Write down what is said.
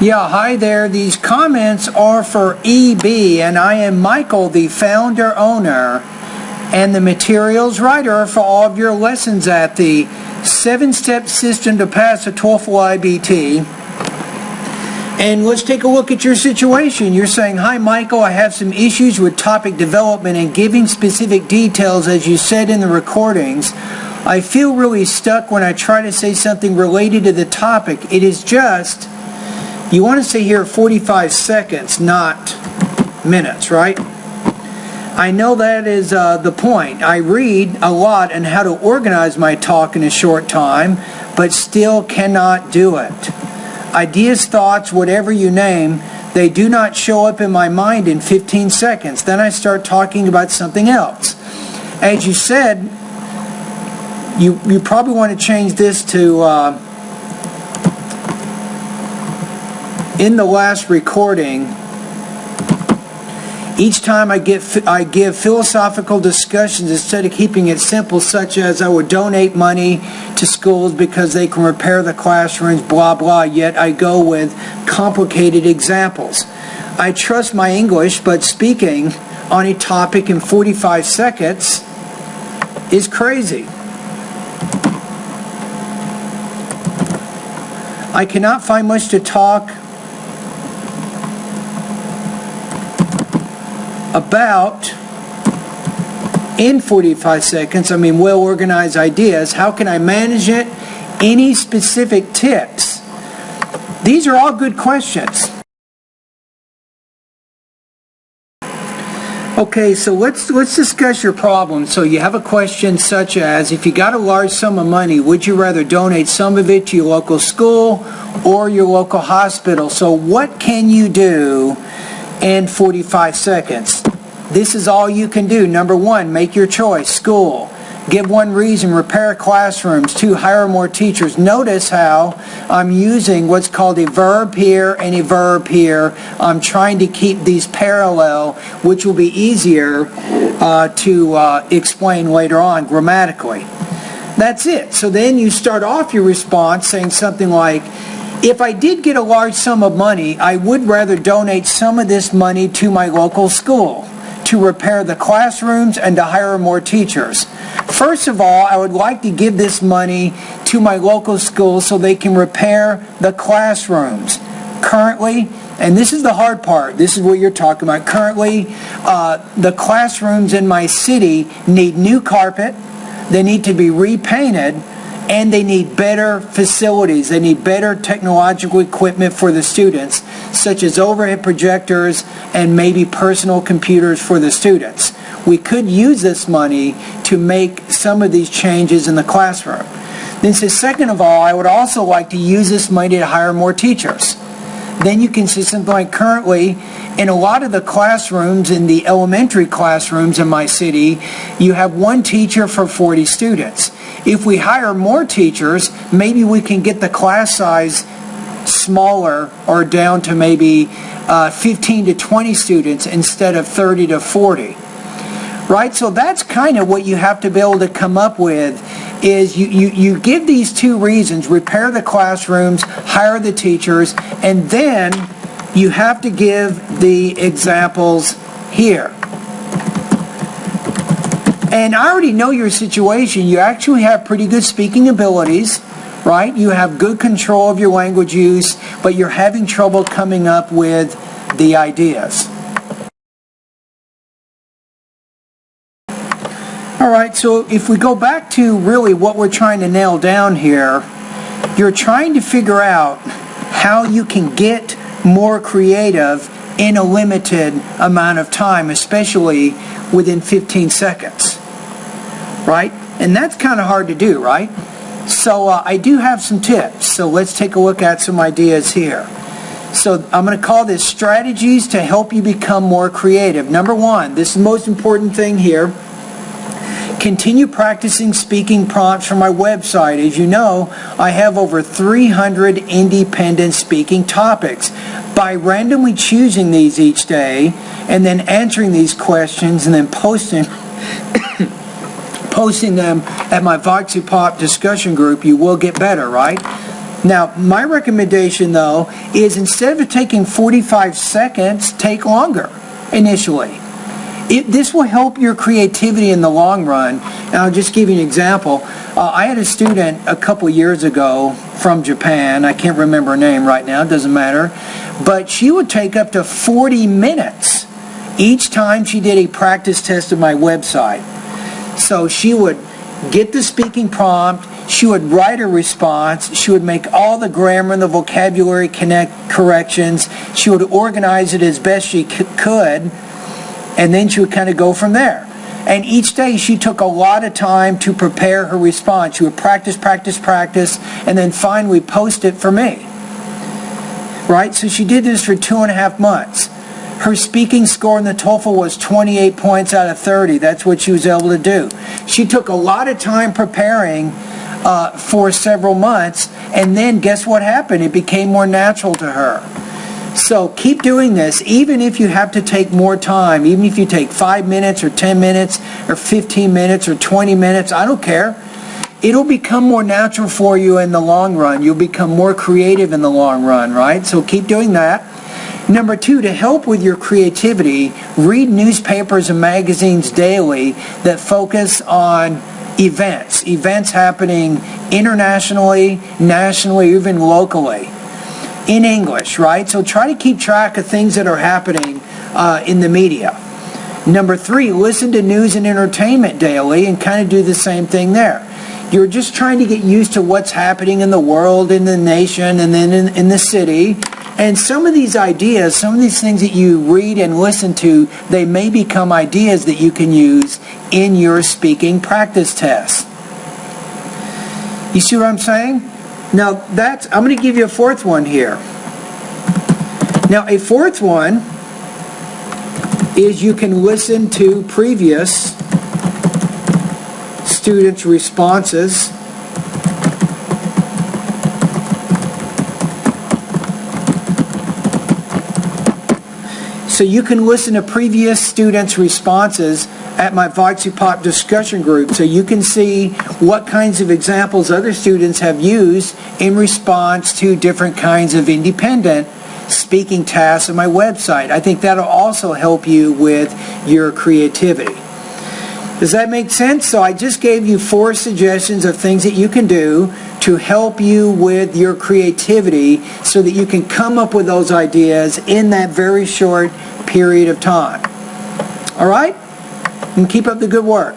Yeah, hi there. These comments are for EB, and I am Michael, the founder, owner, and the materials writer for all of your lessons at the 7-step system to pass a TOEFL IBT. And let's take a look at your situation. You're saying, hi Michael, I have some issues with topic development and giving specific details as you said in the recordings. I feel really stuck when I try to say something related to the topic. It is just, you want to say here 45 seconds, not minutes, right? I know that is the point. I read a lot on how to organize my talk in a short time, but still cannot do it. Ideas, thoughts, whatever you name, they do not show up in my mind in 15 seconds. Then I start talking about something else. As you said, you probably want to change this to, in the last recording, each time I give philosophical discussions instead of keeping it simple, such as I would donate money to schools because they can repair the classrooms, blah, blah, yet I go with complicated examples. I trust my English, but speaking on a topic in 45 seconds is crazy. I cannot find much to talk about in 45 seconds. I mean, well-organized ideas. How can I manage it? Any specific tips? These are all good questions. Okay, so let's discuss your problem. So you have a question such as, if you got a large sum of money, would you rather donate some of it to your local school or your local hospital? So what can you do in 45 seconds? This is all you can do. Number one, make your choice. School. Give one reason. Repair classrooms. 2, hire more teachers. Notice how I'm using what's called a verb here and a verb here. I'm trying to keep these parallel, which will be easier to explain later on grammatically. That's it. So then you start off your response saying something like, if I did get a large sum of money, I would rather donate some of this money to my local school to repair the classrooms and to hire more teachers. First of all, I would like to give this money to my local school so they can repair the classrooms. Currently, and this is the hard part, this is what you're talking about, currently the classrooms in my city need new carpet, they need to be repainted, and they need better facilities. They need better technological equipment for the students, such as overhead projectors and maybe personal computers for the students. We could use this money to make some of these changes in the classroom. Then says, second of all, I would also like to use this money to hire more teachers. Then you can say something like, currently, in a lot of the classrooms, in the elementary classrooms in my city, you have one teacher for 40 students. If we hire more teachers, maybe we can get the class size smaller or down to maybe 15 to 20 students instead of 30 to 40. Right? So that's kind of what you have to be able to come up with, is you give these 2 reasons: repair the classrooms, hire the teachers, and then you have to give the examples here. And I already know your situation. You actually have pretty good speaking abilities, right? You have good control of your language use, but you're having trouble coming up with the ideas. All right, so if we go back to really what we're trying to nail down here, you're trying to figure out how you can get more creative in a limited amount of time, especially within 15 seconds, right? And that's kind of hard to do, right? So I do have some tips. So let's take a look at some ideas here. So I'm going to call this strategies to help you become more creative. Number one, this is the most important thing here. Continue practicing speaking prompts from my website. As you know, I have over 300 independent speaking topics. By randomly choosing these each day and then answering these questions and then posting them at my Voxy Pop discussion group, you will get better, right? Now, my recommendation, though, is instead of taking 45 seconds, take longer initially. This will help your creativity in the long run. And I'll just give you an example. I had a student a couple years ago from Japan. I can't remember her name right now. It doesn't matter. But she would take up to 40 minutes each time she did a practice test of my website. So she would get the speaking prompt. She would write a response. She would make all the grammar and the vocabulary corrections. She would organize it as best she could. And then she would kind of go from there. And each day she took a lot of time to prepare her response. She would practice, and then finally post it for me. Right? So she did this for 2.5 months. Her speaking score in the TOEFL was 28 points out of 30. That's what she was able to do. She took a lot of time preparing for several months, and then guess what happened? It became more natural to her. So keep doing this, even if you have to take more time, even if you take 5 minutes or 10 minutes or 15 minutes or 20 minutes, I don't care. It'll become more natural for you in the long run. You'll become more creative in the long run, right? So keep doing that. Number 2, to help with your creativity, read newspapers and magazines daily that focus on events happening internationally, nationally, even locally. In English, right? So try to keep track of things that are happening in the media. Number 3, listen to news and entertainment daily and kind of do the same thing there. You're just trying to get used to what's happening in the world, in the nation, and then in the city. And some of these ideas, some of these things that you read and listen to, they may become ideas that you can use in your speaking practice test. You see what I'm saying? Now, I'm going to give you a 4th one here. Now, a 4th one is you can listen to previous students' responses. So you can listen to previous students' responses at my Voxy Pop discussion group, so you can see what kinds of examples other students have used in response to different kinds of independent speaking tasks on my website. I think that'll also help you with your creativity. Does that make sense? So I just gave you 4 suggestions of things that you can do to help you with your creativity so that you can come up with those ideas in that very short period of time. All right? And keep up the good work.